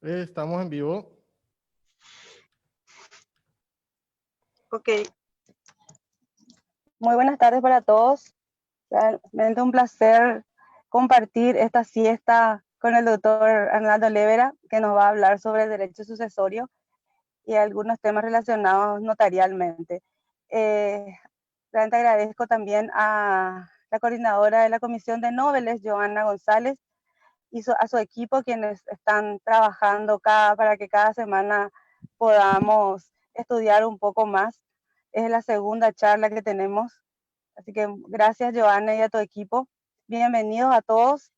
Estamos en vivo. Ok. Muy buenas tardes para todos. Realmente un placer compartir esta siesta con el doctor Arnaldo Lévera, que nos va a hablar sobre el derecho sucesorio y algunos temas relacionados notarialmente. Realmente agradezco también a la coordinadora de la Comisión de Nobles, Joana González, y a su equipo, quienes están trabajando para que cada semana podamos estudiar un poco más. Es la segunda charla que tenemos, así que gracias, Joana, y a tu equipo. Bienvenidos a todos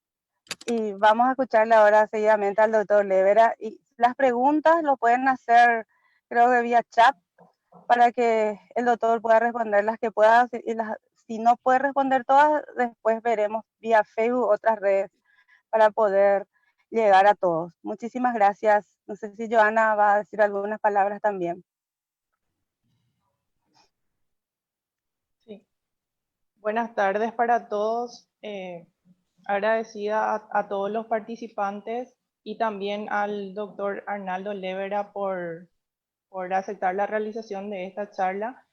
y vamos a escucharle ahora seguidamente al doctor Lévera. Y las preguntas lo pueden hacer, creo que vía chat, para que el doctor pueda responder las que pueda, y si no puede responder todas, después veremos vía Facebook otras redes para poder llegar a todos. Muchísimas gracias. No sé si Joana va a decir algunas palabras también. Sí. Buenas tardes para todos. Agradecida a todos los participantes y también al doctor Arnaldo Lévera por aceptar la realización de esta charla.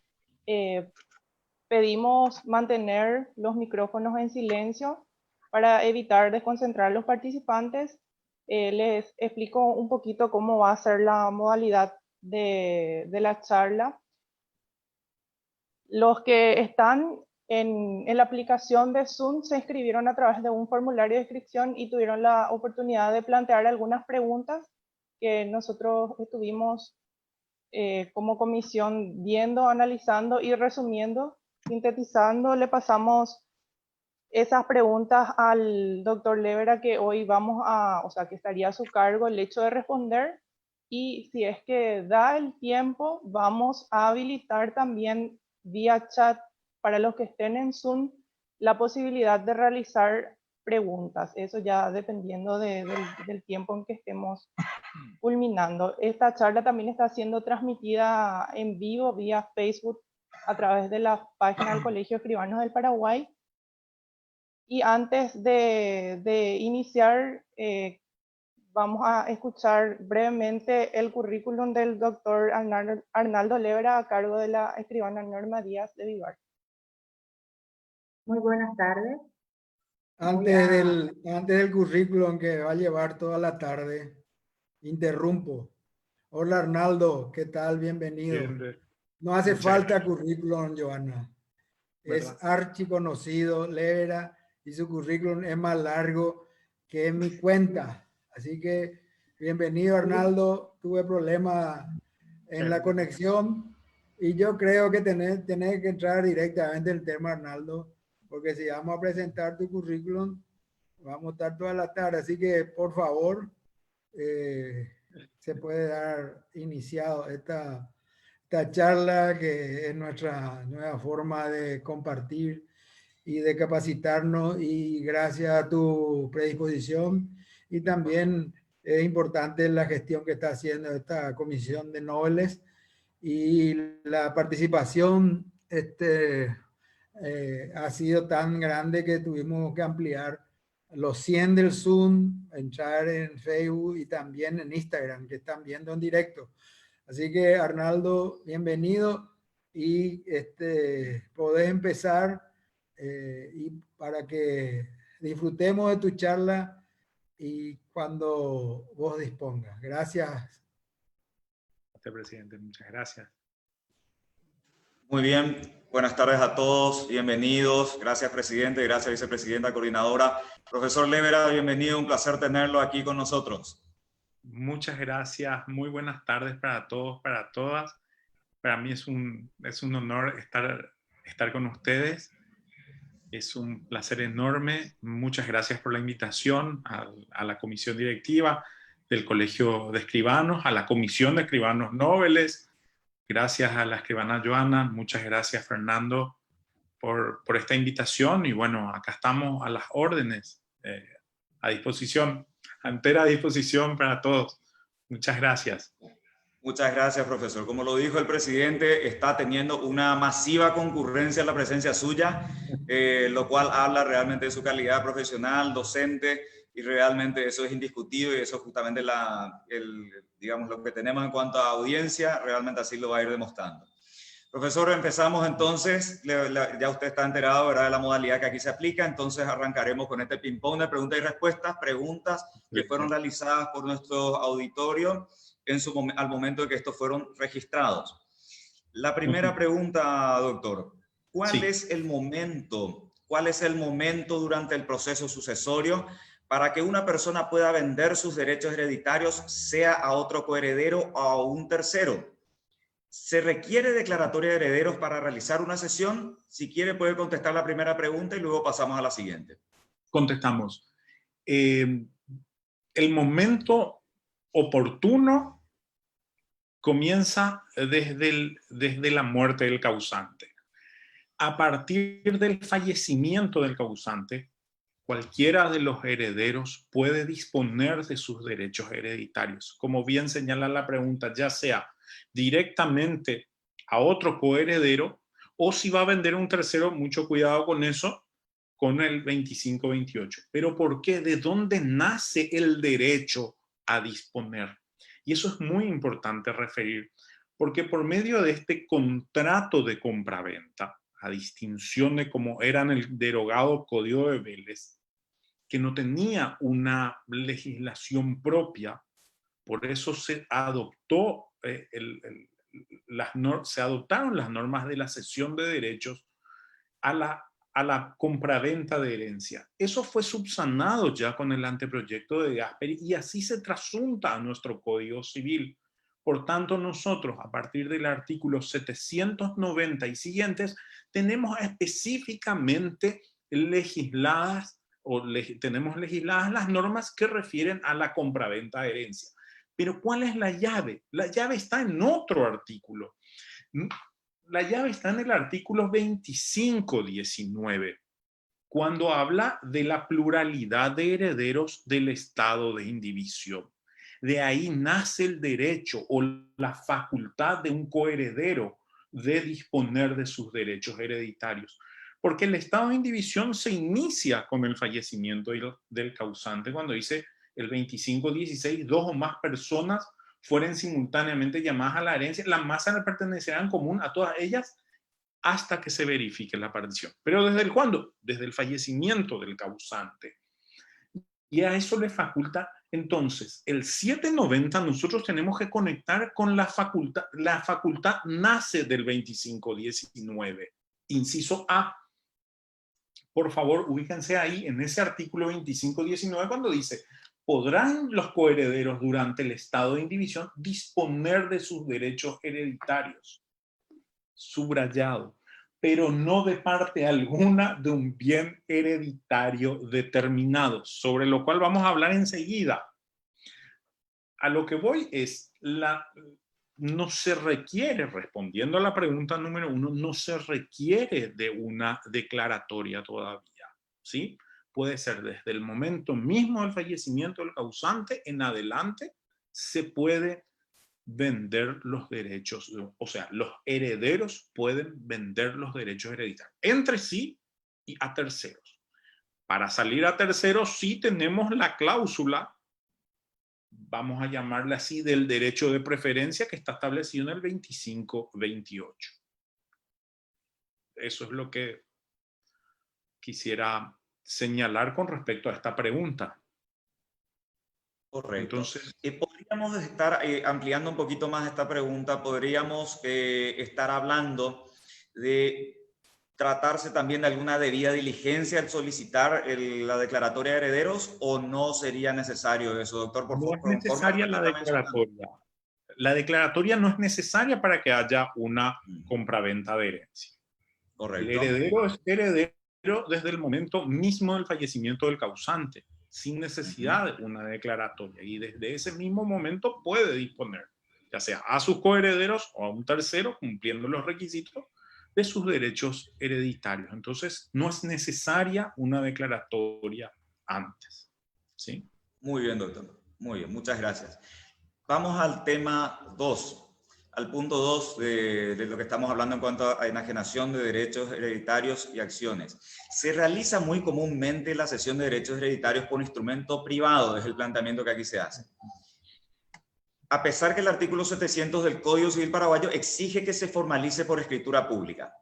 Pedimos mantener los micrófonos en silencio para evitar desconcentrar a los participantes. Les explico un poquito cómo va a ser la modalidad de la charla. Los que están en la aplicación de Zoom se inscribieron a través de un formulario de inscripción y tuvieron la oportunidad de plantear algunas preguntas que nosotros estuvimos como comisión viendo, analizando y resumiendo, sintetizando. Le pasamos esas preguntas al doctor Lévera, que hoy que estaría a su cargo el hecho de responder, y si es que da el tiempo, vamos a habilitar también vía chat para los que estén en Zoom la posibilidad de realizar preguntas. Eso ya dependiendo del tiempo en que estemos culminando. Esta charla también está siendo transmitida en vivo vía Facebook a través de la página del Colegio de Escribanos del Paraguay. Y antes de iniciar, vamos a escuchar brevemente el currículum del doctor Arnaldo Lévera a cargo de la escribana Norma Díaz de Vivar. Muy buenas tardes. Antes del currículum que va a llevar toda la tarde, interrumpo. Hola Arnaldo, ¿qué tal? Bienvenido. No hace falta currículum, Joana. Es archiconocido, Lévera, y su currículum es más largo que en mi cuenta. Así que bienvenido, Arnaldo. Tuve problemas en la conexión y yo creo que tenés que entrar directamente en el tema, Arnaldo, porque si vamos a presentar tu currículum, vamos a estar toda la tarde. Así que, por favor, se puede dar iniciado esta charla, que es nuestra nueva forma de compartir y de capacitarnos, y gracias a tu predisposición y también es importante la gestión que está haciendo esta Comisión de Nobles y la participación ha sido tan grande que tuvimos que ampliar los 100 del Zoom, entrar en Facebook y también en Instagram, que están viendo en directo. Así que, Arnaldo, bienvenido, y podés empezar y para que disfrutemos de tu charla y cuando vos dispongas. Gracias. Presidente, muchas gracias. Muy bien, buenas tardes a todos, bienvenidos. Gracias, presidente, gracias, vicepresidenta, coordinadora. Profesor Lévera, bienvenido, un placer tenerlo aquí con nosotros. Muchas gracias, muy buenas tardes para todos, para todas. Para mí es un honor estar con ustedes. Es un placer enorme. Muchas gracias por la invitación a la comisión directiva del Colegio de Escribanos, a la Comisión de Escribanos Nobles. Gracias a la escribana Joana, muchas gracias Fernando por esta invitación, y bueno, acá estamos a las órdenes, a disposición, entera disposición para todos. Muchas gracias. Muchas gracias, profesor. Como lo dijo el presidente, está teniendo una masiva concurrencia en la presencia suya, lo cual habla realmente de su calidad profesional, docente, y realmente eso es indiscutido y eso es justamente digamos, lo que tenemos en cuanto a audiencia, realmente así lo va a ir demostrando. Profesor, empezamos entonces, ya usted está enterado, ¿verdad?, de la modalidad que aquí se aplica, entonces arrancaremos con este ping-pong de preguntas y respuestas, preguntas que fueron realizadas por nuestro auditorio al momento de que estos fueron registrados. La primera pregunta, doctor, ¿cuál es el momento durante el proceso sucesorio para que una persona pueda vender sus derechos hereditarios, sea a otro coheredero o a un tercero? ¿Se requiere declaratoria de herederos para realizar una cesión? Si quiere puede contestar la primera pregunta y luego pasamos a la siguiente. Contestamos. El momento oportuno comienza desde la muerte del causante. A partir del fallecimiento del causante, cualquiera de los herederos puede disponer de sus derechos hereditarios. Como bien señala la pregunta, ya sea directamente a otro coheredero o si va a vender a un tercero, mucho cuidado con eso, con el 25-28. ¿Pero por qué? ¿De dónde nace el derecho a disponer? Y eso es muy importante referir, porque por medio de este contrato de compraventa, a distinción de cómo era en el derogado Código de Vélez, que no tenía una legislación propia, por eso se adoptó se adoptaron las normas de la cesión de derechos a la compraventa de herencia. Eso fue subsanado ya con el anteproyecto de Gasperi y así se trasunta a nuestro Código Civil. Por tanto, nosotros, a partir del artículo 790 y siguientes, tenemos específicamente legisladas tenemos legisladas las normas que refieren a la compraventa de herencia. Pero ¿cuál es la llave? La llave está en otro artículo. La llave está en el artículo 25-19, cuando habla de la pluralidad de herederos del estado de indivisión. De ahí nace el derecho o la facultad de un coheredero de disponer de sus derechos hereditarios. Porque el estado de indivisión se inicia con el fallecimiento del causante, cuando dice el 25-16, dos o más personas fueren simultáneamente llamadas a la herencia, la masa le pertenecerá en común a todas ellas hasta que se verifique la partición. ¿Pero desde el cuándo? Desde el fallecimiento del causante. Y a eso le faculta, entonces, el 790 nosotros tenemos que conectar con la facultad. La facultad nace del 25-19, inciso A. Por favor, ubíquense ahí en ese artículo 25-19 cuando dice: podrán los coherederos durante el estado de indivisión disponer de sus derechos hereditarios. Subrayado. Pero no de parte alguna de un bien hereditario determinado, sobre lo cual vamos a hablar enseguida. A lo que voy es, no se requiere, respondiendo a la pregunta número 1, no se requiere de una declaratoria todavía, ¿sí? Puede ser desde el momento mismo del fallecimiento del causante en adelante, se puede vender los derechos, o sea, los herederos pueden vender los derechos hereditarios entre sí y a terceros. Para salir a terceros sí tenemos la cláusula, vamos a llamarla así, del derecho de preferencia que está establecido en el 25-28. Eso es lo que quisiera señalar con respecto a esta pregunta. Correcto. Entonces, podríamos estar ampliando un poquito más esta pregunta, podríamos estar hablando de tratarse también de alguna debida diligencia al solicitar la declaratoria de herederos, o no sería necesario eso, doctor? Por favor, no es necesaria la declaratoria. La declaratoria no es necesaria para que haya una compraventa de herencia. Correcto. El heredero es heredero desde el momento mismo del fallecimiento del causante, sin necesidad de una declaratoria, y desde ese mismo momento puede disponer, ya sea a sus coherederos o a un tercero, cumpliendo los requisitos de sus derechos hereditarios. Entonces, no es necesaria una declaratoria antes, ¿sí? Muy bien, doctor. Muy bien, muchas gracias. Vamos al tema 2. al punto 2 de lo que estamos hablando en cuanto a enajenación de derechos hereditarios y acciones. Se realiza muy comúnmente la cesión de derechos hereditarios por instrumento privado, es el planteamiento que aquí se hace. A pesar que el artículo 700 del Código Civil paraguayo exige que se formalice por escritura pública.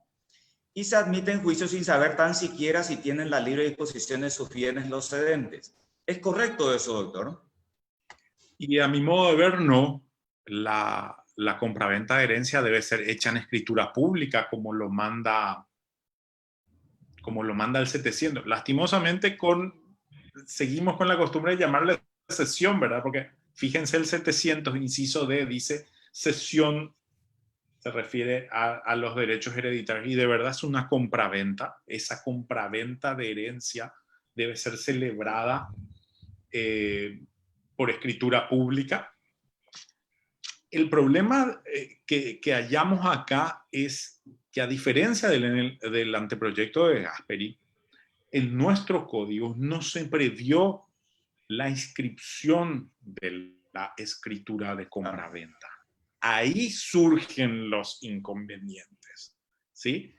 Y se admite en juicio sin saber tan siquiera si tienen la libre disposición de sus bienes los cedentes. ¿Es correcto eso, doctor? Y a mi modo de ver, no. La compraventa de herencia debe ser hecha en escritura pública, como lo manda el 700. Lastimosamente, seguimos con la costumbre de llamarle cesión, ¿verdad? Porque fíjense, el 700, inciso D, dice cesión, se refiere a los derechos hereditarios, y de verdad es una compraventa. Esa compraventa de herencia debe ser celebrada por escritura pública. El problema que hallamos acá es que, a diferencia del anteproyecto de Gasperi, en nuestro código no se previó la inscripción de la escritura de compraventa. Ahí surgen los inconvenientes, ¿sí?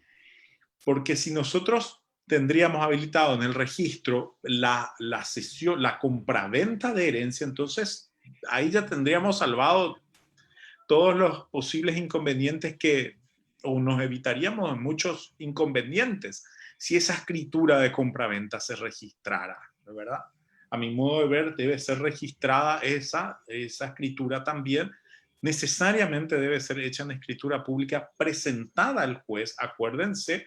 Porque si nosotros tendríamos habilitado en el registro la cesión, la compraventa de herencia, entonces ahí ya tendríamos salvado todos los posibles inconvenientes o nos evitaríamos muchos inconvenientes si esa escritura de compraventa se registrara, ¿verdad? A mi modo de ver, debe ser registrada esa escritura también. Necesariamente debe ser hecha en escritura pública, presentada al juez. Acuérdense,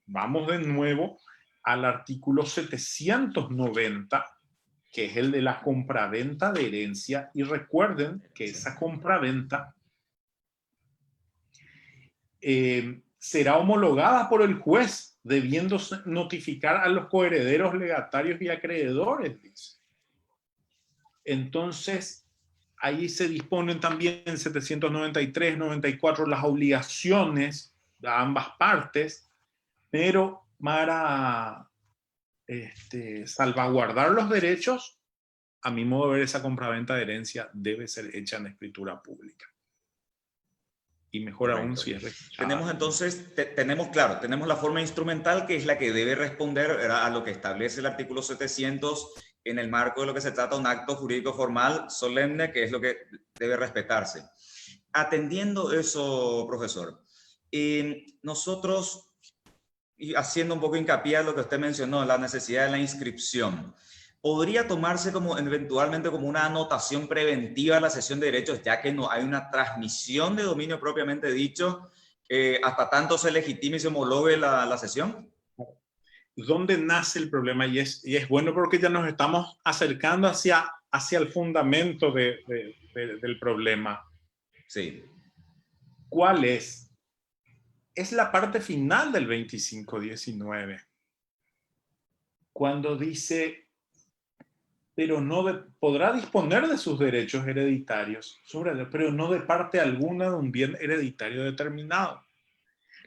vamos de nuevo al artículo 790, que es el de la compraventa de herencia, y recuerden que esa compraventa será homologada por el juez, debiendo notificar a los coherederos, legatarios y acreedores, dice. Entonces, ahí se disponen también en 793, 94 las obligaciones de ambas partes, pero para salvaguardar los derechos, a mi modo de ver, esa compraventa de herencia debe ser hecha en escritura pública. Y mejor aún si es registrada. Tenemos entonces, tenemos la forma instrumental, que es la que debe responder, ¿verdad?, a lo que establece el artículo 700 en el marco de lo que se trata un acto jurídico formal solemne, que es lo que debe respetarse. Atendiendo eso, profesor, nosotros, y haciendo un poco hincapié a lo que usted mencionó, la necesidad de la inscripción, ¿podría tomarse eventualmente como una anotación preventiva a la cesión de derechos, ya que no hay una transmisión de dominio propiamente dicho, hasta tanto se legitime y se homologue la cesión? ¿Dónde nace el problema? Y es bueno, porque ya nos estamos acercando hacia el fundamento del problema. Sí. ¿Cuál es? Es la parte final del 2519, cuando dice: pero podrá disponer de sus derechos hereditarios, pero no de parte alguna de un bien hereditario determinado.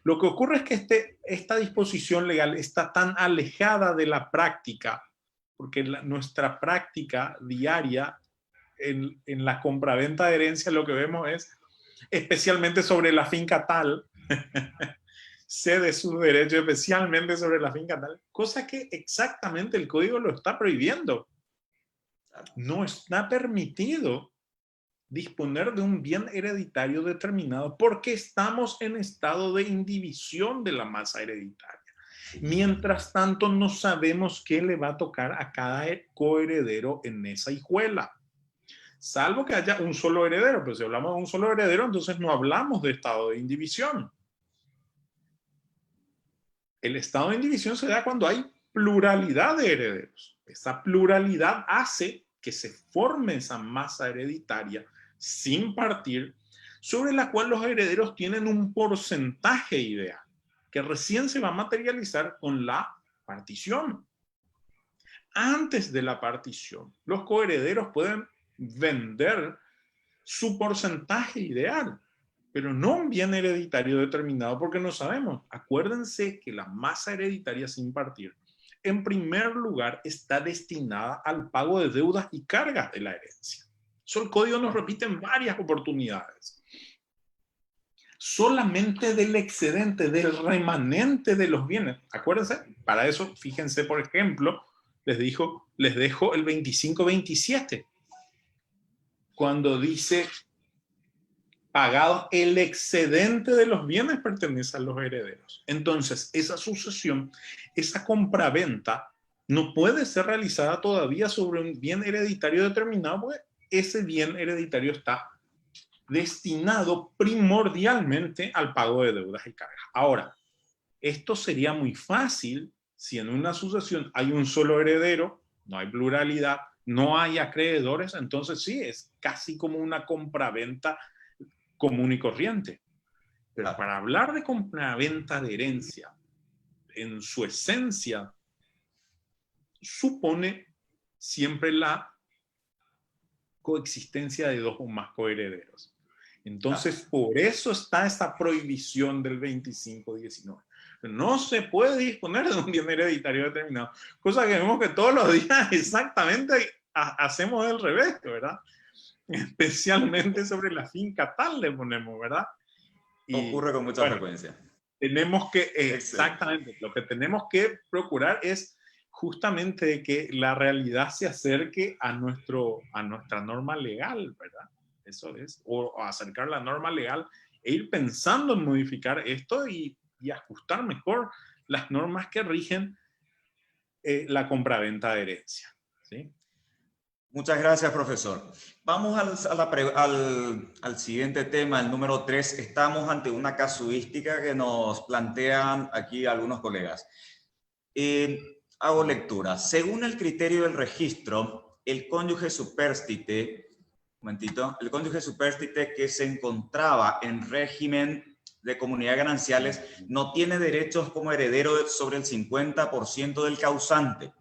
Lo que ocurre es que esta disposición legal está tan alejada de la práctica, porque nuestra práctica diaria en la compraventa de herencia lo que vemos es, especialmente sobre la finca tal, cede sus derechos especialmente sobre la finca tal, cosa que exactamente el código lo está prohibiendo. No está permitido disponer de un bien hereditario determinado porque estamos en estado de indivisión de la masa hereditaria. Mientras tanto, no sabemos qué le va a tocar a cada coheredero en esa hijuela. Salvo que haya un solo heredero, pero si hablamos de un solo heredero, entonces no hablamos de estado de indivisión. El estado de indivisión se da cuando hay pluralidad de herederos. Esa pluralidad hace que se forme esa masa hereditaria sin partir, sobre la cual los herederos tienen un porcentaje ideal, que recién se va a materializar con la partición. Antes de la partición, los coherederos pueden vender su porcentaje ideal, pero no un bien hereditario determinado, porque no sabemos. Acuérdense que la masa hereditaria sin partir, en primer lugar, está destinada al pago de deudas y cargas de la herencia. Eso el código nos repite en varias oportunidades. solamente del excedente, del remanente de los bienes. Acuérdense, para eso, fíjense, por ejemplo, les dejo el 25-27, cuando dice pagado el excedente de los bienes pertenece a los herederos. Entonces, esa sucesión, esa compraventa, no puede ser realizada todavía sobre un bien hereditario determinado, porque ese bien hereditario está destinado primordialmente al pago de deudas y cargas. Ahora, esto sería muy fácil si en una sucesión hay un solo heredero, no hay pluralidad, no hay acreedores, entonces sí, es casi como una compraventa común y corriente. Pero para hablar de compraventa de herencia, en su esencia, supone siempre la coexistencia de dos o más coherederos. Entonces, por eso está esta prohibición del 25-19. No se puede disponer de un bien hereditario determinado, cosa que vemos que todos los días exactamente hacemos del revés, ¿verdad? Especialmente sobre la finca tal le ponemos, ¿verdad? Y, ocurre con mucha frecuencia. Tenemos que, exactamente, lo que tenemos que procurar es justamente que la realidad se acerque a nuestra norma legal, ¿verdad? Eso es, o acercar la norma legal e ir pensando en modificar esto y ajustar mejor las normas que rigen la compraventa de herencia, ¿sí? Muchas gracias, profesor. Vamos al siguiente tema, el número 3. Estamos ante una casuística que nos plantean aquí algunos colegas. Hago lectura. Según el criterio del registro, el cónyuge supérstite, el cónyuge supérstite que se encontraba en régimen de comunidad de gananciales no tiene derechos como heredero sobre el 50% del causante,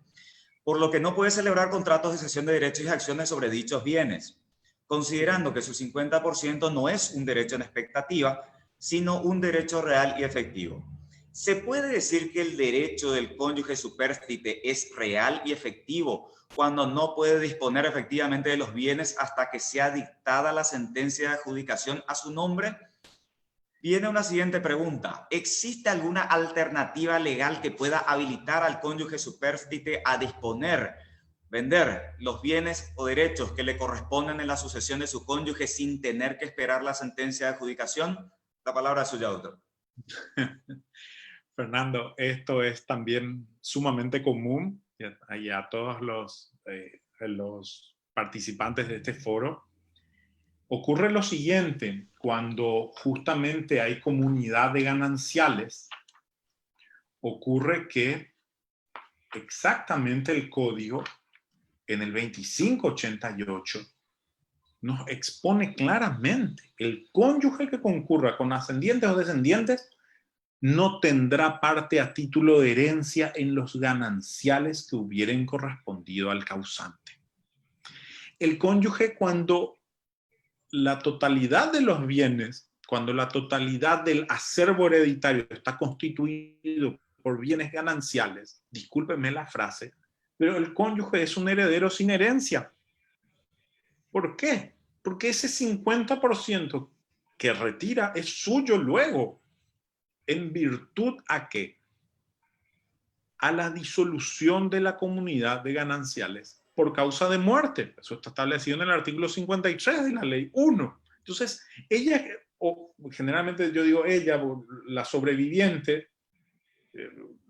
por lo que no puede celebrar contratos de cesión de derechos y acciones sobre dichos bienes, considerando que su 50% no es un derecho en expectativa, sino un derecho real y efectivo. ¿Se puede decir que el derecho del cónyuge supérstite es real y efectivo cuando no puede disponer efectivamente de los bienes hasta que sea dictada la sentencia de adjudicación a su nombre? Viene una siguiente pregunta. ¿Existe alguna alternativa legal que pueda habilitar al cónyuge supérstite a disponer, vender los bienes o derechos que le corresponden en la sucesión de su cónyuge sin tener que esperar la sentencia de adjudicación? La palabra es suya, doctor. Fernando, esto es también sumamente común y a todos los participantes de este foro. Ocurre lo siguiente, cuando justamente hay comunidad de gananciales, ocurre que exactamente el código en el 2588 nos expone claramente: el cónyuge que concurra con ascendientes o descendientes no tendrá parte a título de herencia en los gananciales que hubieran correspondido al causante. El cónyuge, cuando la totalidad de los bienes, cuando la totalidad del acervo hereditario está constituido por bienes gananciales, discúlpenme la frase, pero el cónyuge es un heredero sin herencia. ¿Por qué? Porque ese 50% que retira es suyo luego. ¿En virtud a qué? A la disolución de la comunidad de gananciales por causa de muerte. Eso está establecido en el artículo 53 de la ley 1. Entonces, ella, o generalmente yo digo ella, la sobreviviente,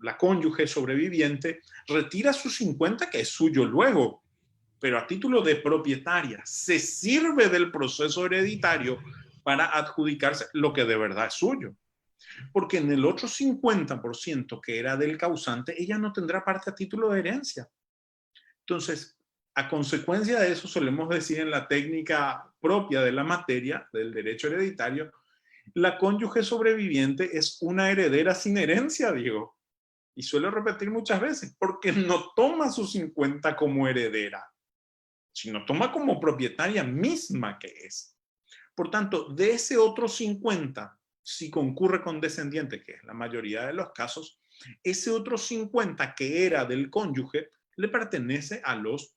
la cónyuge sobreviviente, retira su 50, que es suyo luego, pero a título de propietaria, se sirve del proceso hereditario para adjudicarse lo que de verdad es suyo. Porque en el otro 50% que era del causante, ella no tendrá parte a título de herencia. Entonces, a consecuencia de eso, solemos decir en la técnica propia de la materia, del derecho hereditario, la cónyuge sobreviviente es una heredera sin herencia, digo. Y suelo repetir muchas veces, porque no toma su 50 como heredera, sino toma como propietaria misma que es. Por tanto, de ese otro 50, si concurre con descendiente, que es la mayoría de los casos, ese otro 50 que era del cónyuge le pertenece a los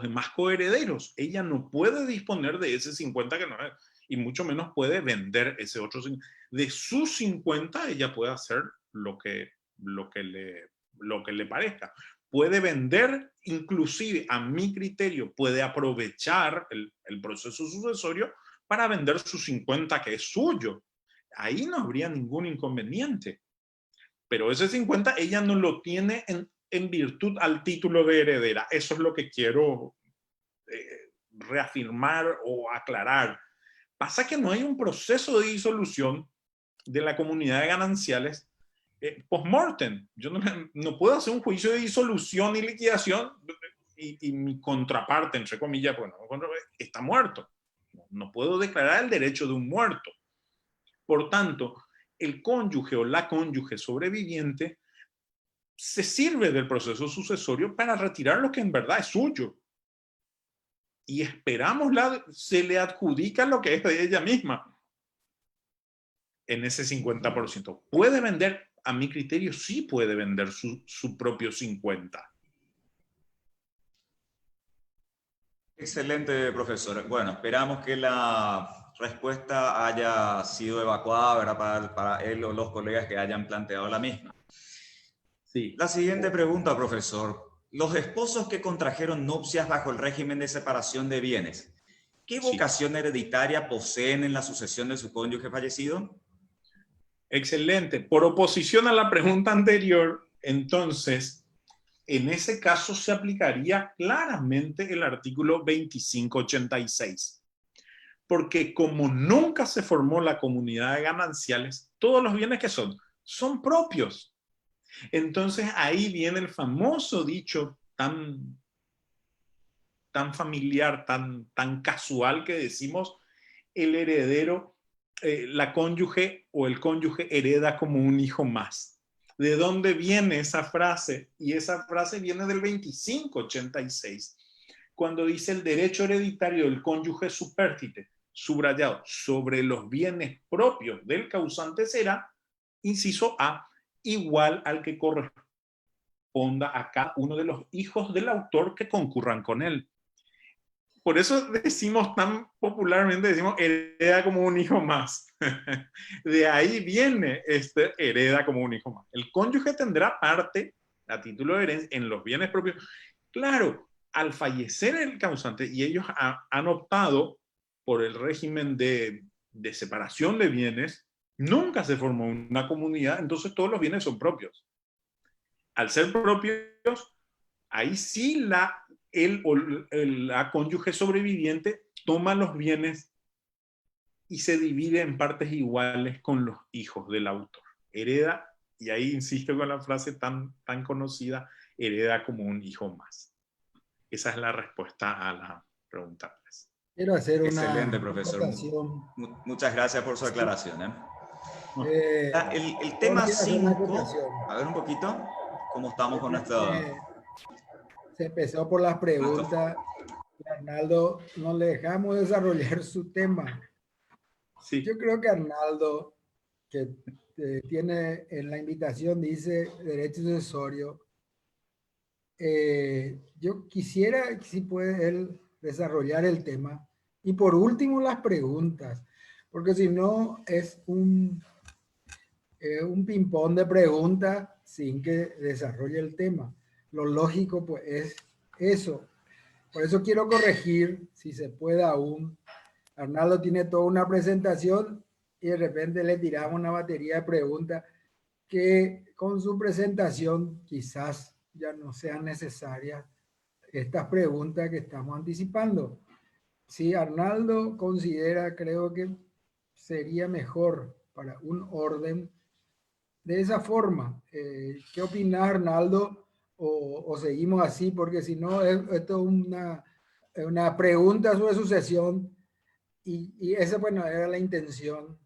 demás coherederos. Ella no puede disponer de ese 50 que no es. y mucho menos puede vender ese otro. De sus 50 ella puede hacer lo que le parezca. Puede vender, inclusive a mi criterio, puede aprovechar el proceso sucesorio para vender sus 50 que es suyo. Ahí no habría ningún inconveniente. Pero ese 50 ella no lo tiene en virtud al título de heredera. Eso es lo que quiero reafirmar o aclarar. Pasa que no hay un proceso de disolución de la comunidad de gananciales post-mortem. Yo no puedo hacer un juicio de disolución y liquidación y mi contraparte, entre comillas, bueno, está muerto. No puedo declarar el derecho de un muerto. Por tanto, el cónyuge o la cónyuge sobreviviente se sirve del proceso sucesorio para retirar lo que en verdad es suyo. Y esperamos se le adjudica lo que es de ella misma en ese 50%. ¿Puede vender? A mi criterio, sí puede vender su propio 50%. Excelente, profesor. Bueno, esperamos que la respuesta haya sido evacuada, ¿verdad? Para él o los colegas que hayan planteado la misma. Sí. La siguiente pregunta, profesor. Los esposos que contrajeron nupcias bajo el régimen de separación de bienes, ¿qué vocación hereditaria poseen en la sucesión de su cónyuge fallecido? Excelente. Por oposición a la pregunta anterior, entonces, en ese caso se aplicaría claramente el artículo 2586. Porque como nunca se formó la comunidad de gananciales, todos los bienes que son propios. Entonces ahí viene el famoso dicho tan familiar, tan casual que decimos, el heredero, la cónyuge o el cónyuge hereda como un hijo más. ¿De dónde viene esa frase? Y esa frase viene del 2586, cuando dice el derecho hereditario del cónyuge supérstite, subrayado, sobre los bienes propios del causante será, inciso A, igual al que corresponda a cada uno de los hijos del autor que concurran con él. Por eso decimos tan popularmente, decimos hereda como un hijo más. De ahí viene hereda como un hijo más. El cónyuge tendrá parte a título de herencia en los bienes propios. Claro, al fallecer el causante y ellos han optado por el régimen de separación de bienes, nunca se formó una comunidad, entonces todos los bienes son propios. Al ser propios, ahí sí la cónyuge sobreviviente toma los bienes y se divide en partes iguales con los hijos del autor. Hereda, y ahí insisto con la frase tan conocida, hereda como un hijo más. Esa es la respuesta a la pregunta 3. Quiero hacer una excelente, profesor. Muchas gracias por su aclaración. El tema 5, a ver un poquito cómo estamos con nuestro... Se empezó por las preguntas. Arnaldo, no le dejamos desarrollar su tema. Sí. Yo creo que Arnaldo, que tiene en la invitación, dice derecho sucesorio. Yo quisiera, si puede él desarrollar el tema. Y por último, las preguntas, porque si no es un ping-pong de preguntas sin que desarrolle el tema. Lo lógico pues es eso. Por eso quiero corregir, si se puede aún. Arnaldo tiene toda una presentación y de repente le tiramos una batería de preguntas que con su presentación quizás ya no sean necesarias estas preguntas que estamos anticipando. Si Arnaldo considera, creo que sería mejor para un orden de esa forma. ¿Qué opina Arnaldo? O seguimos así, porque si no, esto es una pregunta sobre sucesión y esa, bueno, era la intención,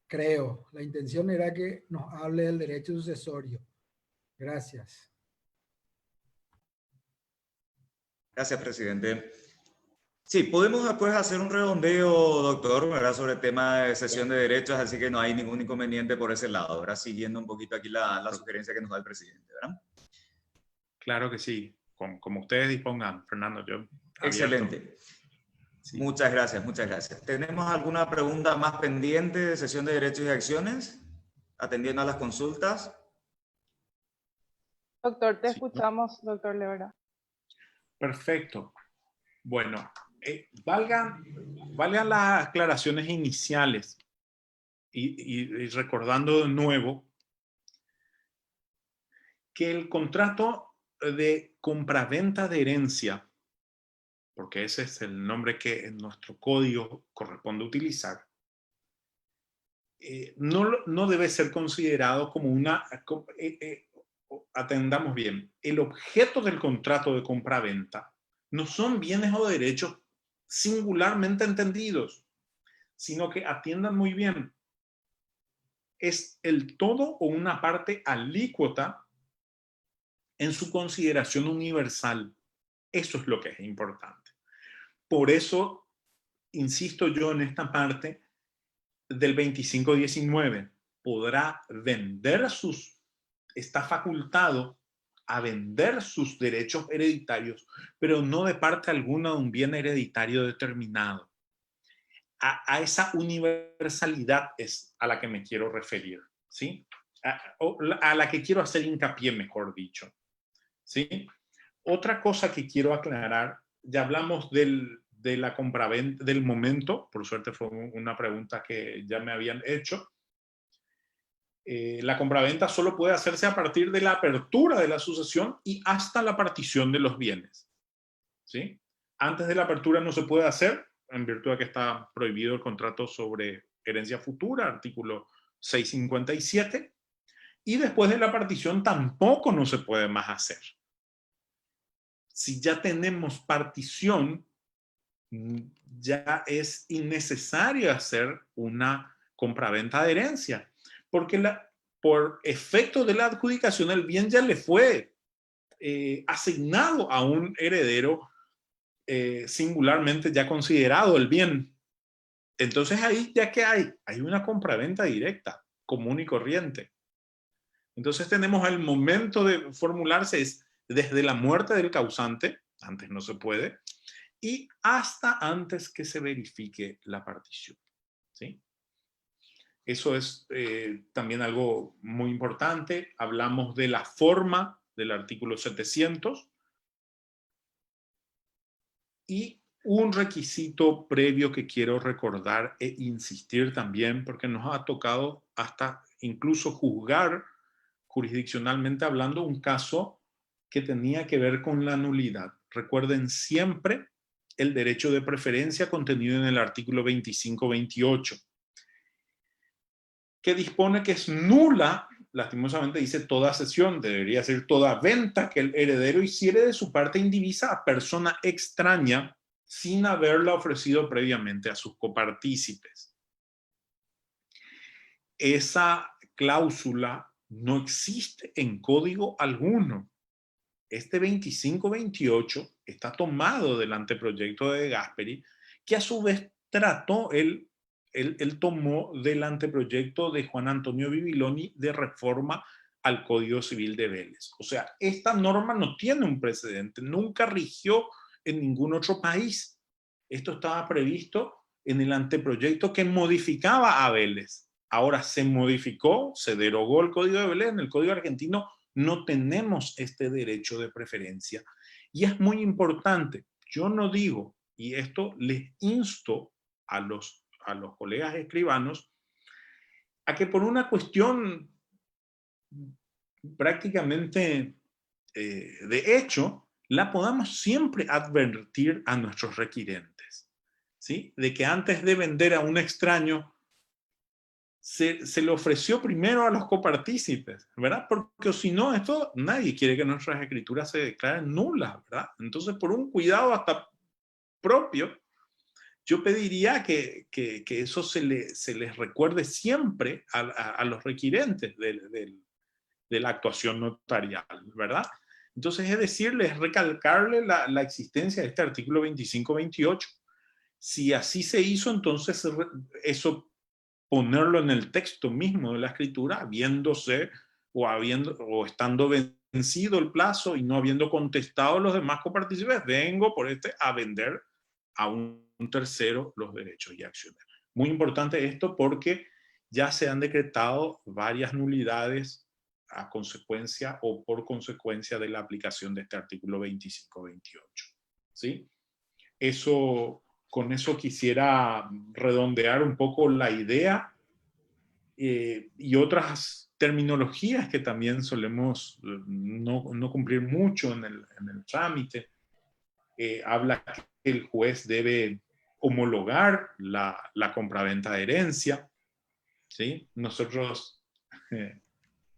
creo. La intención era que nos hable del derecho sucesorio. Gracias. Gracias, presidente. Sí, podemos después hacer un redondeo, doctor, ¿verdad? Sobre el tema de cesión de derechos, así que no hay ningún inconveniente por ese lado, ¿verdad? Siguiendo un poquito aquí la sugerencia que nos da el presidente, ¿verdad? Claro que sí, como ustedes dispongan, Fernando. Yo excelente. Sí. Muchas gracias, muchas gracias. ¿Tenemos alguna pregunta más pendiente de sesión de derechos y acciones? Atendiendo a las consultas. Doctor, te Sí. escuchamos, doctor Levera. Perfecto. Bueno, valgan las aclaraciones iniciales y recordando de nuevo que el contrato de compraventa de herencia, porque ese es el nombre que en nuestro código corresponde utilizar, no debe ser considerado como una... atendamos bien, el objeto del contrato de compraventa no son bienes o derechos singularmente entendidos, sino que atiendan muy bien, es el todo o una parte alícuota en su consideración universal. Eso es lo que es importante. Por eso, insisto yo en esta parte del 2519, podrá vender está facultado a vender sus derechos hereditarios, pero no de parte alguna de un bien hereditario determinado. A esa universalidad es a la que me quiero referir, ¿sí? A la que quiero hacer hincapié, mejor dicho, ¿sí? Otra cosa que quiero aclarar, ya hablamos de la compraventa, del momento, por suerte fue una pregunta que ya me habían hecho. La compraventa solo puede hacerse a partir de la apertura de la sucesión y hasta la partición de los bienes, ¿sí? Antes de la apertura no se puede hacer, en virtud de que está prohibido el contrato sobre herencia futura, artículo 657, y después de la partición tampoco no se puede más hacer. Si ya tenemos partición, ya es innecesario hacer una compraventa de herencia, porque por efecto de la adjudicación el bien ya le fue asignado a un heredero singularmente ya considerado el bien. Entonces ahí ya que hay una compraventa directa, común y corriente. Entonces tenemos el momento de formularse es desde la muerte del causante, antes no se puede, y hasta antes que se verifique la partición, ¿sí? Eso es también algo muy importante. Hablamos de la forma del artículo 700 y un requisito previo que quiero recordar e insistir también, porque nos ha tocado hasta incluso juzgar jurisdiccionalmente hablando un caso que tenía que ver con la nulidad. Recuerden siempre el derecho de preferencia contenido en el artículo 2528, que dispone que es nula, lastimosamente dice toda cesión, debería ser toda venta que el heredero hiciere de su parte indivisa a persona extraña sin haberla ofrecido previamente a sus copartícipes. Esa cláusula no existe en código alguno. Este 2528 está tomado del anteproyecto de Gasperi, que a su vez trató, él tomó del anteproyecto de Juan Antonio Bibiloni de reforma al Código Civil de Vélez. O sea, esta norma no tiene un precedente, nunca rigió en ningún otro país. Esto estaba previsto en el anteproyecto que modificaba a Vélez. Ahora se modificó, se derogó el Código de Vélez, en el Código argentino no tenemos este derecho de preferencia. Y es muy importante, yo no digo, y esto les insto a los colegas escribanos, a que por una cuestión prácticamente de hecho, la podamos siempre advertir a nuestros requirentes, ¿sí? De que antes de vender a un extraño, se le ofreció primero a los copartícipes, ¿verdad? Porque si no, esto nadie quiere que nuestras escrituras se declaren nulas, ¿verdad? Entonces, por un cuidado hasta propio, yo pediría que eso se les recuerde siempre a los requirentes de la actuación notarial, ¿verdad? Entonces, es decirles, recalcarle la existencia de este artículo 2528. Si así se hizo, entonces eso ponerlo en el texto mismo de la escritura, habiéndose o estando vencido el plazo y no habiendo contestado los demás copartícipes, vengo por a vender a un tercero los derechos y acciones. Muy importante esto porque ya se han decretado varias nulidades a consecuencia o por consecuencia de la aplicación de este artículo 25-28. ¿Sí? Con eso quisiera redondear un poco la idea y otras terminologías que también solemos no cumplir mucho en el trámite. Habla que el juez debe homologar la compraventa de herencia. ¿Sí? Nosotros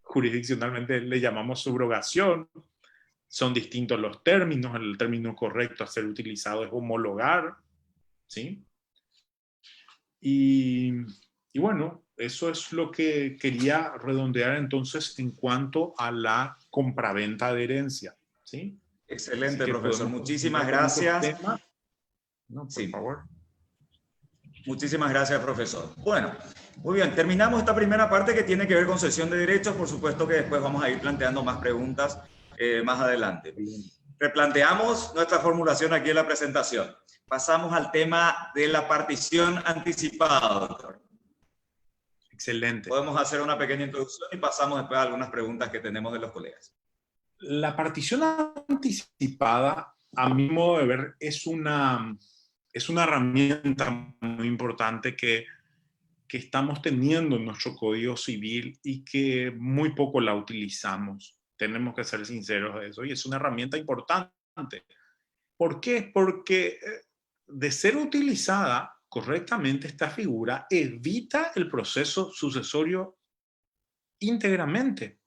jurisdiccionalmente le llamamos subrogación. Son distintos los términos. El término correcto a ser utilizado es homologar. ¿Sí? Y bueno, eso es lo que quería redondear entonces en cuanto a la compraventa de herencia. ¿Sí? Excelente, profesor. Muchísimas gracias. No, por sí. favor. Muchísimas gracias, profesor. Bueno, muy bien. Terminamos esta primera parte que tiene que ver con cesión de derechos. Por supuesto que después vamos a ir planteando más preguntas más adelante. Replanteamos nuestra formulación aquí en la presentación. Pasamos al tema de la partición anticipada, doctor. Excelente. Podemos hacer una pequeña introducción y pasamos después a algunas preguntas que tenemos de los colegas. La partición anticipada, a mi modo de ver, es una herramienta muy importante que estamos teniendo en nuestro Código Civil y que muy poco la utilizamos. Tenemos que ser sinceros de eso. Y es una herramienta importante. ¿Por qué? Porque de ser utilizada correctamente, esta figura evita el proceso sucesorio íntegramente.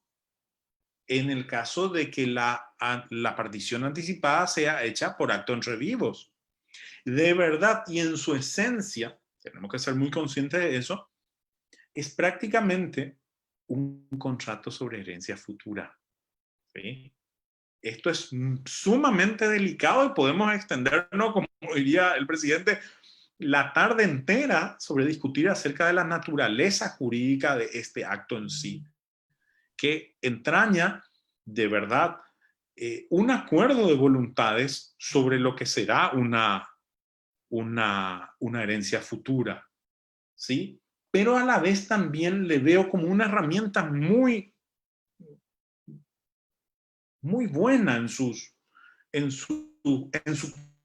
En el caso de que la partición anticipada sea hecha por acto entre vivos. De verdad, y en su esencia, tenemos que ser muy conscientes de eso, es prácticamente un contrato sobre herencia futura. ¿Sí? Esto es sumamente delicado y podemos extendernos, como diría el presidente, la tarde entera sobre discutir acerca de la naturaleza jurídica de este acto en sí, que entraña de verdad un acuerdo de voluntades sobre lo que será una herencia futura, ¿sí? Pero a la vez también le veo como una herramienta muy buena en su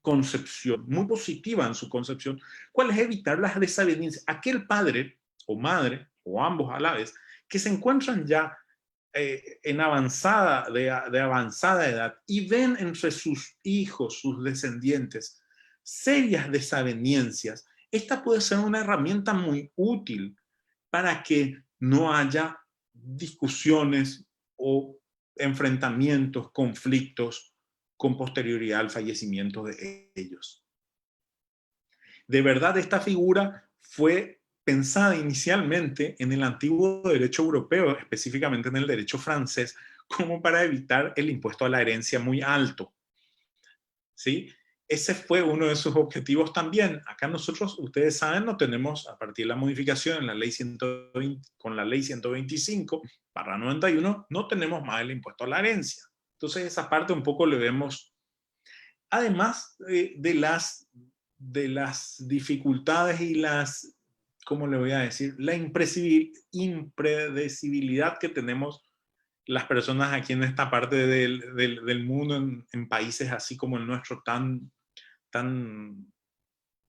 concepción, muy positiva en su concepción. ¿Cuál es evitar las desavenencias? Aquel padre o madre, o ambos a la vez, que se encuentran ya en avanzada edad y ven entre sus hijos, sus descendientes, serias desavenencias. Esta puede ser una herramienta muy útil para que no haya discusiones o enfrentamientos, conflictos con posterioridad al fallecimiento de ellos. De verdad, esta figura fue pensada inicialmente en el antiguo derecho europeo, específicamente en el derecho francés, como para evitar el impuesto a la herencia muy alto. ¿Sí? Ese fue uno de sus objetivos también. Acá nosotros, ustedes saben, no tenemos, a partir de la modificación en la ley 120, con la ley 125/91, no tenemos más el impuesto a la herencia. Entonces esa parte un poco le vemos, además de las dificultades y las, ¿cómo le voy a decir? La impredecibilidad que tenemos las personas aquí en esta parte del mundo, en países así como el nuestro, tan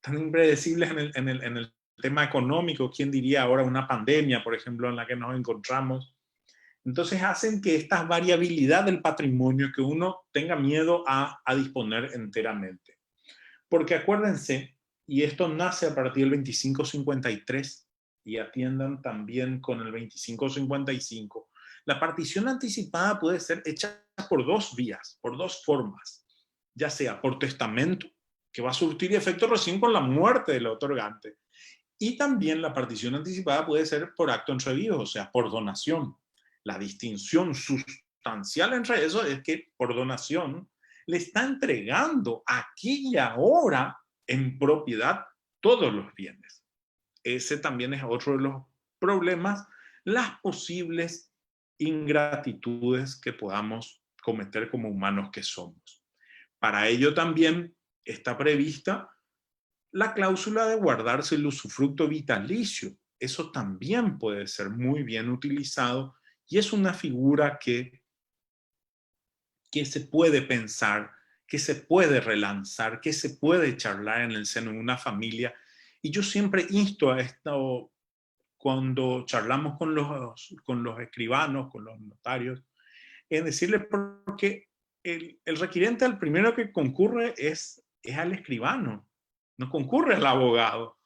impredecibles en el tema económico. ¿Quién diría ahora una pandemia, por ejemplo, en la que nos encontramos? Entonces hacen que esta variabilidad del patrimonio, que uno tenga miedo a disponer enteramente. Porque acuérdense, y esto nace a partir del 2553, y atiendan también con el 2555, la partición anticipada puede ser hecha por dos vías, por dos formas, ya sea por testamento, que va a surtir efecto recién con la muerte del otorgante, y también la partición anticipada puede ser por acto entre vivos, o sea, por donación. La distinción sustancial entre eso es que por donación le está entregando aquí y ahora en propiedad todos los bienes. Ese también es otro de los problemas, las posibles ingratitudes que podamos cometer como humanos que somos. Para ello también está prevista la cláusula de guardarse el usufructo vitalicio. Eso también puede ser muy bien utilizado y es una figura que se puede pensar, que se puede relanzar, que se puede charlar en el seno de una familia. Y yo siempre insto a esto cuando charlamos con los escribanos, con los notarios, en decirle porque el requirente al primero que concurre es al escribano, no concurre al abogado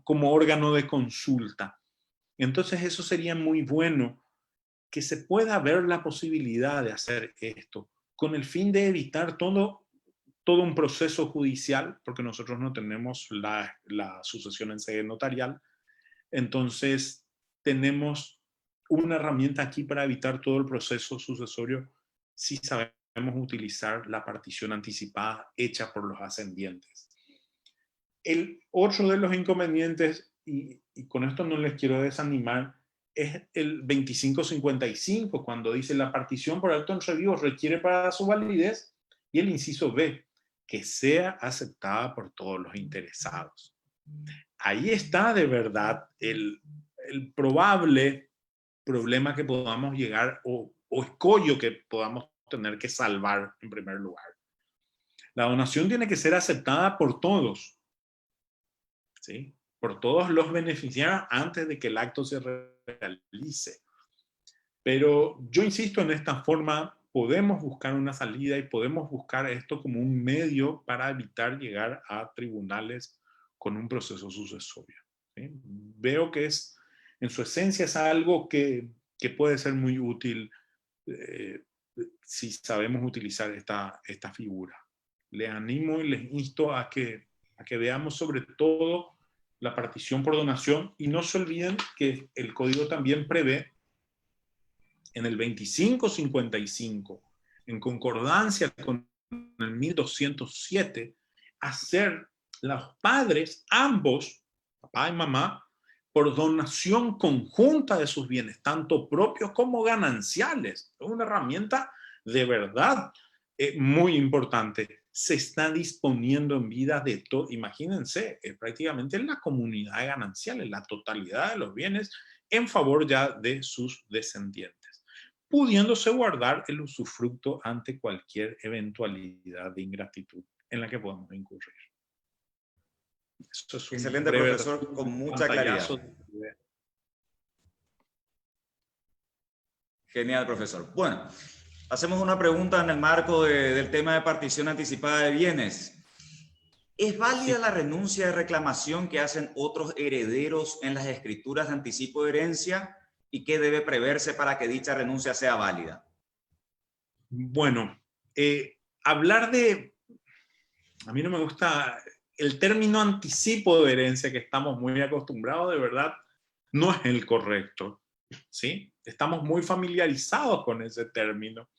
como órgano de consulta. Entonces eso sería muy bueno, que se pueda ver la posibilidad de hacer esto con el fin de evitar todo un proceso judicial, porque nosotros no tenemos la sucesión en sede notarial. Entonces tenemos una herramienta aquí para evitar todo el proceso sucesorio si sabemos utilizar la partición anticipada hecha por los ascendientes. El otro de los inconvenientes, y con esto no les quiero desanimar, es el 2555, cuando dice la partición por acto en revivo requiere para su validez, y el inciso B, que sea aceptada por todos los interesados. Ahí está de verdad el probable problema que podamos llegar o escollo que podamos tener que salvar en primer lugar. La donación tiene que ser aceptada por todos, ¿sí? Por todos los beneficiarios antes de que el acto se realice. Pero yo insisto, en esta forma podemos buscar una salida y podemos buscar esto como un medio para evitar llegar a tribunales con un proceso sucesorio, ¿sí? Veo que en su esencia es algo que puede ser muy útil si sabemos utilizar esta figura. Les animo y les insto a que veamos sobre todo la partición por donación, y no se olviden que el código también prevé en el 2555, en concordancia con el 1207, hacer los padres, ambos, papá y mamá, por donación conjunta de sus bienes, tanto propios como gananciales. Es una herramienta de verdad muy importante. Se está disponiendo en vida de todo. Imagínense, prácticamente en la comunidad ganancial, en la totalidad de los bienes, en favor ya de sus descendientes, pudiéndose guardar el usufructo ante cualquier eventualidad de ingratitud en la que podamos incurrir. Eso es excelente, profesor, con mucha claridad. Genial, profesor. Bueno, hacemos una pregunta en el marco del tema de partición anticipada de bienes. ¿Es válida la renuncia de reclamación que hacen otros herederos en las escrituras de anticipo de herencia? ¿Y qué debe preverse para que dicha renuncia sea válida? Bueno, hablar de... A mí no me gusta el término anticipo de herencia, que estamos muy acostumbrados, de verdad, no es el correcto, ¿sí? Estamos muy familiarizados con ese término,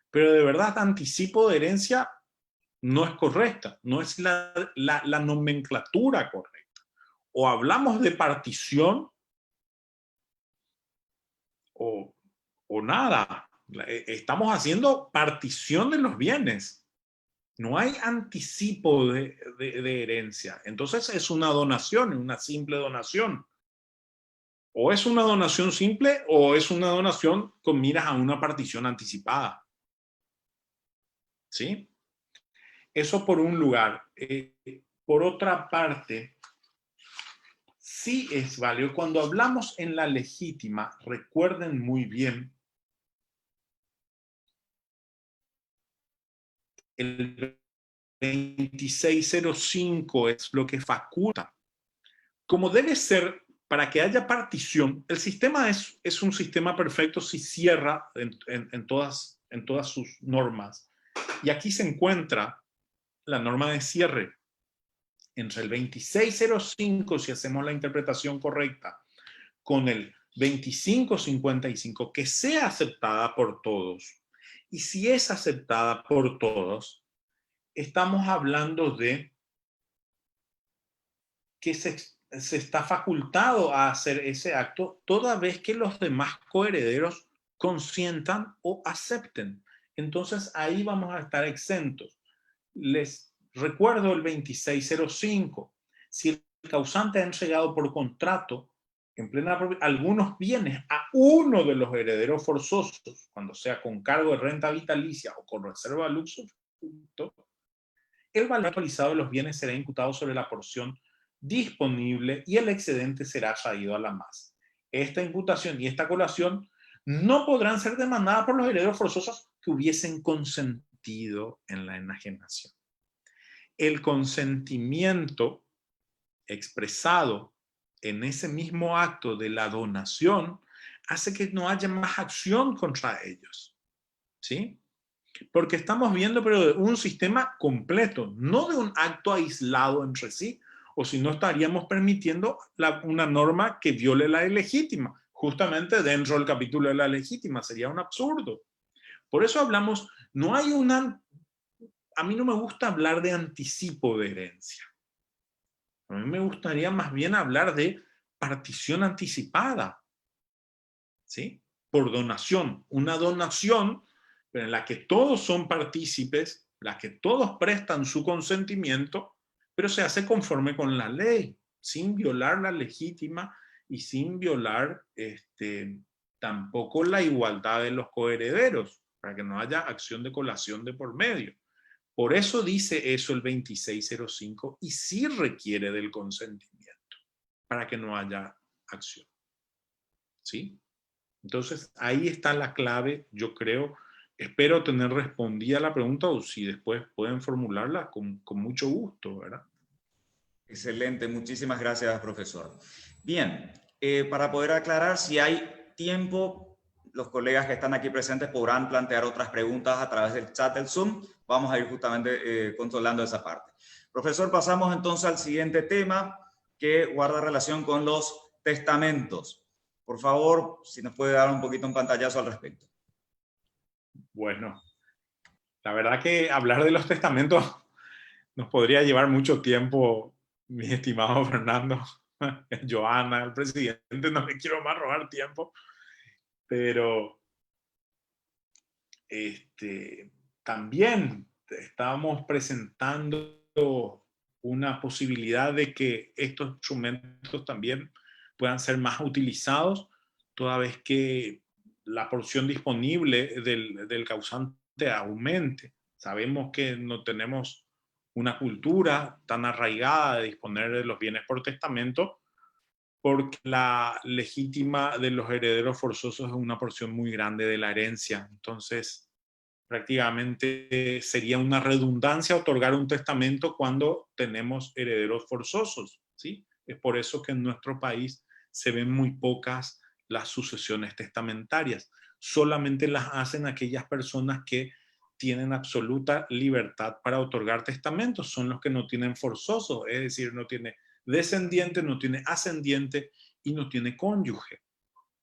pero de verdad anticipo de herencia no es correcta, no es la nomenclatura correcta. O hablamos de partición o nada. Estamos haciendo partición de los bienes. No hay anticipo de herencia. Entonces es una donación, una simple donación. O es una donación simple o es una donación con miras a una partición anticipada. ¿Sí? Eso por un lugar. Por otra parte, sí es válido. Cuando hablamos en la legítima, recuerden muy bien, el 2605 es lo que faculta. Como debe ser, para que haya partición, el sistema es un sistema perfecto si cierra en todas sus normas. Y aquí se encuentra la norma de cierre. Entre el 2605, si hacemos la interpretación correcta, con el 2555, que sea aceptada por todos. Y si es aceptada por todos, estamos hablando de que se está facultado a hacer ese acto toda vez que los demás coherederos consientan o acepten. Entonces ahí vamos a estar exentos. Les Recuerdo el 2605. Si el causante ha entregado por contrato en plena algunos bienes a uno de los herederos forzosos, cuando sea con cargo de renta vitalicia o con reserva de usufructo, el valor actualizado de los bienes será imputado sobre la porción disponible y el excedente será traído a la masa. Esta imputación y esta colación no podrán ser demandadas por los herederos forzosos que hubiesen consentido en la enajenación. El consentimiento expresado en ese mismo acto de la donación hace que no haya más acción contra ellos, ¿sí? Porque estamos viendo pero de un sistema completo, no de un acto aislado entre sí, o si no estaríamos permitiendo una norma que viole la legítima, justamente dentro del capítulo de la legítima, sería un absurdo. Por eso hablamos, no hay a mí no me gusta hablar de anticipo de herencia. A mí me gustaría más bien hablar de partición anticipada, ¿sí? Por donación. Una donación en la que todos son partícipes, la que todos prestan su consentimiento, pero se hace conforme con la ley, sin violar la legítima y sin violar tampoco la igualdad de los coherederos, para que no haya acción de colación de por medio. Por eso dice eso el 2605 y sí requiere del consentimiento para que no haya acción. ¿Sí? Entonces, ahí está la clave, yo creo. Espero tener respondida la pregunta o si después pueden formularla con mucho gusto, ¿verdad? Excelente, muchísimas gracias, profesor. Bien, para poder aclarar, si hay tiempo, los colegas que están aquí presentes podrán plantear otras preguntas a través del chat del Zoom. Vamos a ir justamente controlando esa parte. Profesor, pasamos entonces al siguiente tema que guarda relación con los testamentos. Por favor, si nos puede dar un poquito un pantallazo al respecto. Bueno, la verdad que hablar de los testamentos nos podría llevar mucho tiempo, mi estimado Fernando, Joana, el presidente, no le quiero más robar tiempo, pero también estábamos presentando una posibilidad de que estos instrumentos también puedan ser más utilizados, toda vez que la porción disponible del causante aumente. Sabemos que no tenemos una cultura tan arraigada de disponer de los bienes por testamento, porque la legítima de los herederos forzosos es una porción muy grande de la herencia. Entonces, prácticamente sería una redundancia otorgar un testamento cuando tenemos herederos forzosos, ¿sí? Es por eso que en nuestro país se ven muy pocas las sucesiones testamentarias. Solamente las hacen aquellas personas que tienen absoluta libertad para otorgar testamentos. Son los que no tienen forzosos, es decir, no tiene descendiente, no tiene ascendiente y no tiene cónyuge.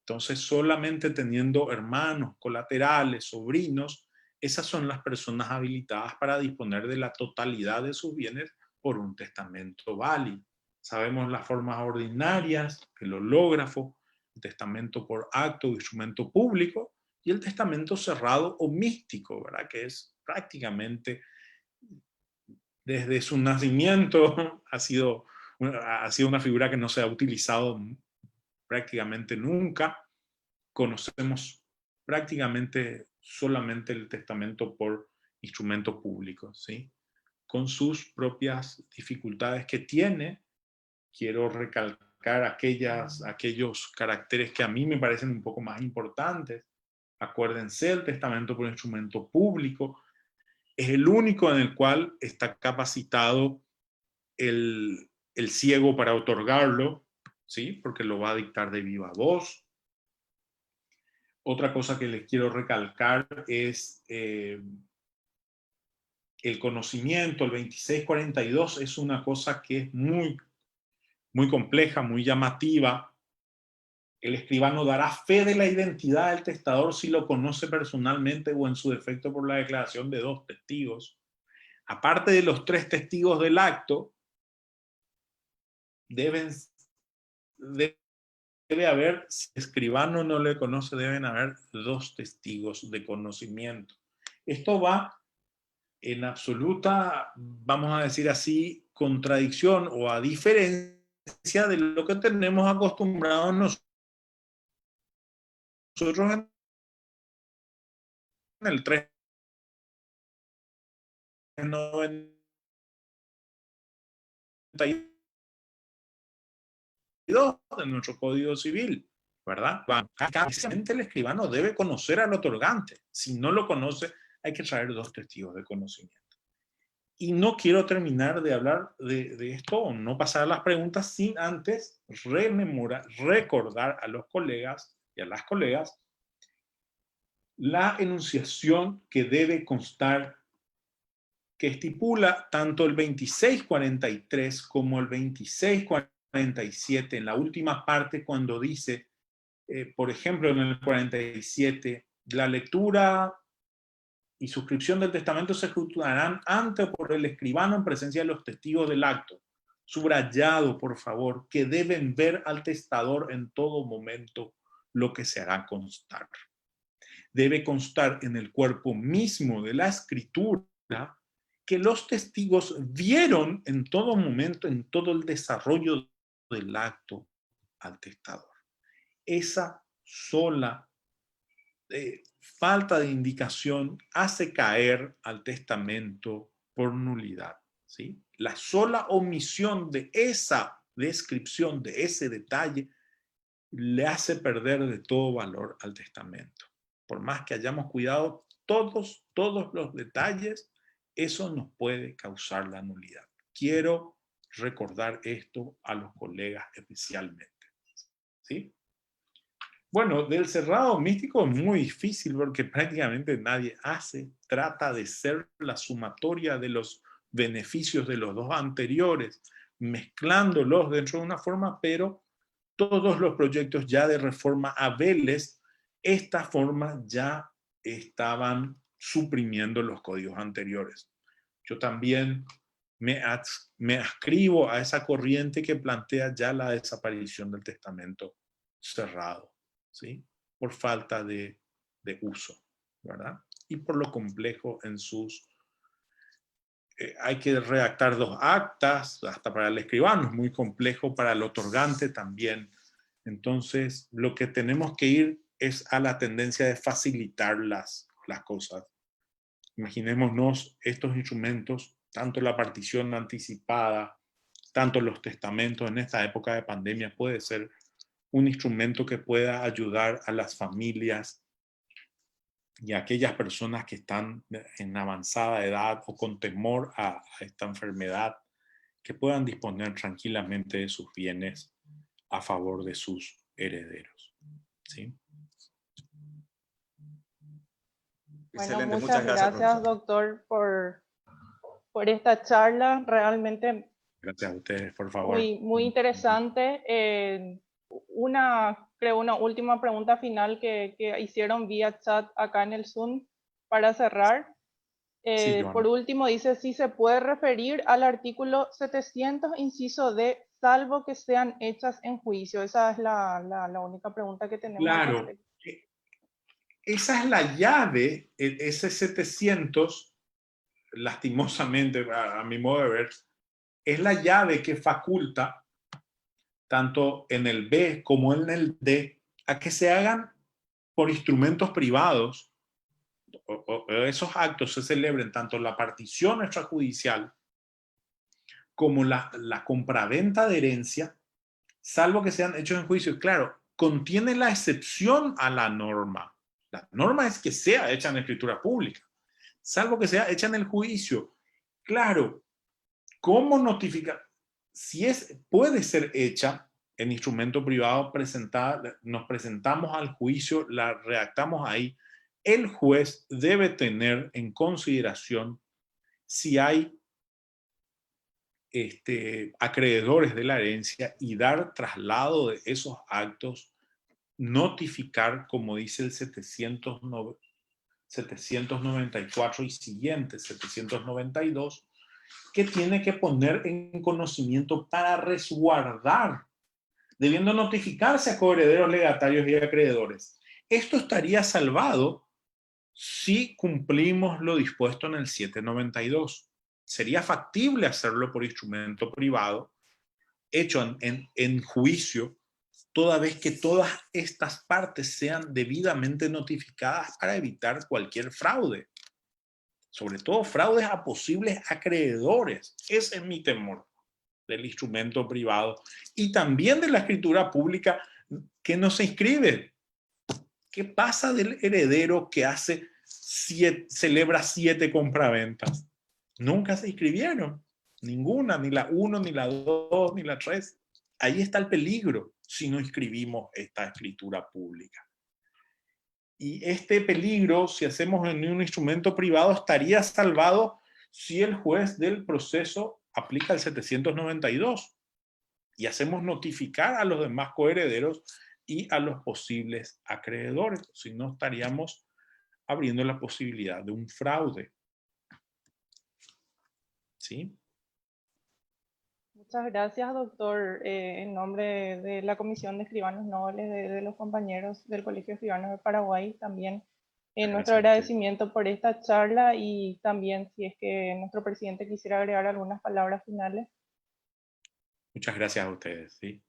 Entonces, solamente teniendo hermanos, colaterales, sobrinos, esas son las personas habilitadas para disponer de la totalidad de sus bienes por un testamento válido. Sabemos las formas ordinarias, el hológrafo, el testamento por acto o instrumento público y el testamento cerrado o místico, ¿verdad? Que es prácticamente desde su nacimiento ha sido una figura que no se ha utilizado prácticamente nunca. Conocemos prácticamente solamente el testamento por instrumento público, ¿sí? Con sus propias dificultades que tiene. Quiero recalcar aquellos caracteres que a mí me parecen un poco más importantes. Acuérdense, el testamento por instrumento público es el único en el cual está capacitado el ciego para otorgarlo, ¿sí? Porque lo va a dictar de viva voz. Otra cosa que les quiero recalcar es el conocimiento. El 2642 es una cosa que es muy, muy compleja, muy llamativa. El escribano dará fe de la identidad del testador si lo conoce personalmente o en su defecto por la declaración de 2 testigos. Aparte de los 3 testigos del acto, debe haber, si el escribano no le conoce, deben haber 2 testigos de conocimiento. Esto va en absoluta, vamos a decir así, contradicción o a diferencia de lo que tenemos acostumbrados nosotros en el 392 de nuestro Código Civil, ¿verdad? El escribano debe conocer al otorgante. Si no lo conoce, hay que traer 2 testigos de conocimiento. Y no quiero terminar de hablar de esto o no pasar a las preguntas sin antes recordar a los colegas y a las colegas la enunciación que debe constar, que estipula tanto el 2643 como el 2647 en la última parte, cuando dice, por ejemplo, en el 47, la lectura y suscripción del testamento se ejecutarán ante o por el escribano en presencia de los testigos del acto. Subrayado, por favor, que deben ver al testador en todo momento lo que se hará constar. Debe constar en el cuerpo mismo de la escritura que los testigos vieron en todo momento, en todo el desarrollo del acto, al testador. Esa sola falta de indicación hace caer al testamento por nulidad, ¿sí? La sola omisión de esa descripción, de ese detalle, le hace perder de todo valor al testamento. Por más que hayamos cuidado todos los detalles, eso nos puede causar la nulidad. Quiero recordar esto a los colegas especialmente, ¿sí? Bueno, del cerrado místico es muy difícil porque prácticamente nadie trata de ser la sumatoria de los beneficios de los 2 anteriores, mezclándolos dentro de una forma, pero todos los proyectos ya de reforma Abeles, esta forma ya estaban suprimiendo los códigos anteriores. Yo también me adscribo a esa corriente que plantea ya la desaparición del testamento cerrado, ¿sí? Por falta de uso, ¿verdad? Y por lo complejo en sus... hay que redactar 2 actas, hasta para el escribano es muy complejo, para el otorgante también. Entonces, lo que tenemos que ir es a la tendencia de facilitar las cosas. Imaginémonos estos instrumentos, tanto la partición anticipada, tanto los testamentos en esta época de pandemia, puede ser un instrumento que pueda ayudar a las familias y a aquellas personas que están en avanzada edad o con temor a esta enfermedad, que puedan disponer tranquilamente de sus bienes a favor de sus herederos, ¿sí? Bueno, Excelente, muchas gracias, profesor. doctor, por esta charla. Realmente Gracias a ustedes, por favor. muy interesante. Creo una última pregunta final que hicieron vía chat acá en el Zoom para cerrar. Sí, por último, dice si se puede referir al artículo 700, inciso D, salvo que sean hechas en juicio. Esa es la única pregunta que tenemos. Claro, esa es la llave, ese 700, lastimosamente, a mi modo de ver, es la llave que faculta, tanto en el B como en el D, a que se hagan por instrumentos privados, o esos actos se celebren tanto la partición extrajudicial como la compraventa de herencia, salvo que sean hechos en juicio. Claro, contiene la excepción a la norma. La norma es que sea hecha en escritura pública, salvo que sea hecha en el juicio. Claro, ¿cómo notificar? Si puede ser hecha en instrumento privado, nos presentamos al juicio, la redactamos ahí. El juez debe tener en consideración si hay acreedores de la herencia y dar traslado de esos actos, notificar, como dice el 794 y siguientes, 792, que tiene que poner en conocimiento para resguardar, debiendo notificarse a coherederos, legatarios y acreedores. Esto estaría salvado si cumplimos lo dispuesto en el 792. Sería factible hacerlo por instrumento privado, hecho en juicio, toda vez que todas estas partes sean debidamente notificadas para evitar cualquier fraude. Sobre todo fraudes a posibles acreedores. Ese es mi temor del instrumento privado y también de la escritura pública que no se inscribe. ¿Qué pasa del heredero que celebra 7 compraventas? Nunca se inscribieron. Ninguna, ni la 1, ni la 2, ni la 3. Ahí está el peligro si no inscribimos esta escritura pública. Y este peligro, si hacemos en un instrumento privado, estaría salvado si el juez del proceso aplica el 792 y hacemos notificar a los demás coherederos y a los posibles acreedores. Si no, estaríamos abriendo la posibilidad de un fraude. ¿Sí? Muchas gracias, doctor. En nombre de la Comisión de Escribanos Nobles, de los compañeros del Colegio de Escribanos de Paraguay, también nuestro agradecimiento por esta charla y también si es que nuestro presidente quisiera agregar algunas palabras finales. Muchas gracias a ustedes. ¿Sí?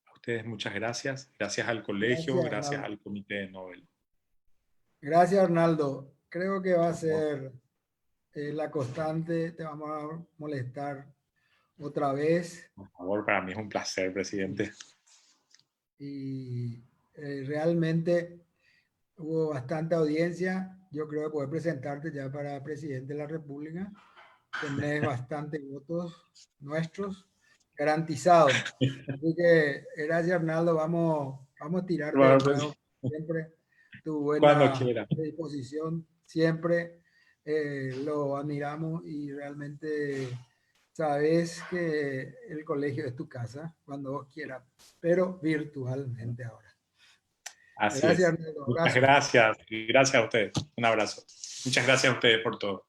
A ustedes muchas gracias. Gracias al colegio, gracias al Comité de Nobel. Gracias, Arnaldo. Creo que va a ser la constante. Te vamos a molestar otra vez. Por favor, para mí es un placer, presidente. Y realmente hubo bastante audiencia. Yo creo que poder presentarte ya para presidente de la República. Tenés bastantes votos nuestros garantizados. Así que gracias, Arnaldo. Vamos a tirarte Bueno, de nuevo. Siempre tu cuando buena quiera. disposición. Siempre lo admiramos y realmente sabes que el colegio es tu casa cuando vos quieras, pero virtualmente ahora. Así Gracias, es. Arnaldo. Muchas gracias. Y gracias a ustedes. Un abrazo. Muchas gracias a ustedes por todo.